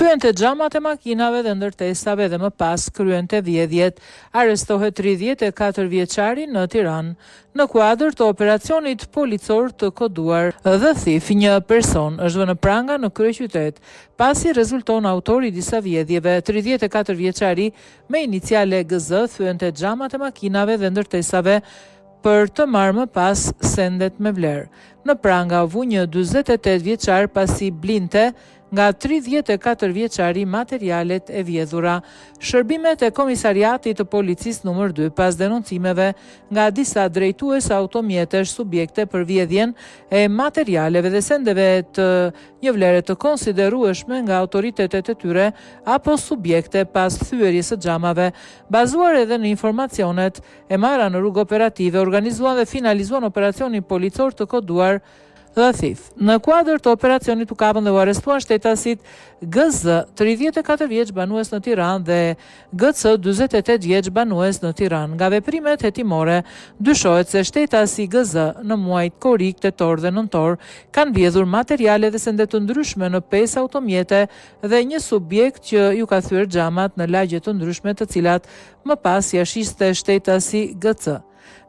Thyente xhamat e makinave dhe ndërtesave dhe më pas kryente vjedhjet. Arrestohet 34 vjeçari në Tiranë. Në kuadër të operacionit policor të koduar The Thief, një person është vënë pranga në kryeqytet pasi rezulton autori i disa vjedhjeve. 34 vjeçari me iniciale GZ thyente xhamat e makinave dhe ndërtesave për të marrë më pas sendet me vlerë. Në pranga u vu një 48 vjeçar pasi blinte nga 34 vjeçari materialet e vjedhura. Shërbimet e komisariatit të policisë numër 2 pas denoncimeve nga disa drejtues automjetesh subjekte për vjedhjen e materialeve dhe sendeve të një vlere të konsiderueshme nga autoritetet e tyre apo subjekte pas thyerjes së xhamave, bazuar edhe në informacionet e marra në rrugë operative, organizuan dhe finalizuan operacionin policor të koduar The Thief. Në kuadër të operacionit u kapën dhe u arrestuan shtetasit GZ, 34 vjeç banues në Tiranë dhe GC, 48 vjeç banues në Tiranë. Nga veprimet hetimore, dyshohet se shtetasi GZ në muajt korrik, tetor dhe nëntor kanë vjedhur materiale dhe sende të ndryshme në 5 automjete dhe një subjekt që ju ka thyer xhamat në lagje të ndryshme, të cilat më pas ja shiste shtetasi GC.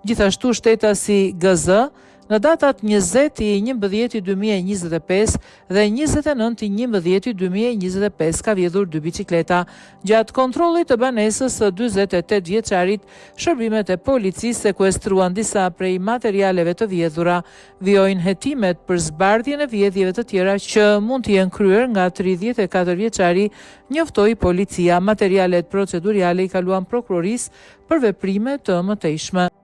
Gjithashtu shtetasi GZ në datat 20/11/2025 dhe 29/11/2025 ka vjedhur 2 bicikleta. Gjatë kontrollit të banesës së 48 vjeçarit, shërbimet e policisë sekuestruan disa prej materialeve të vjedhura, vijojnë hetimet për zbardhjen e vjedhjeve të tjera që mund të jenë kryer nga 34 vjeçari, njoftoi policia. Materialet proceduriale i kaluan prokurorisë për veprime të mëtejshme.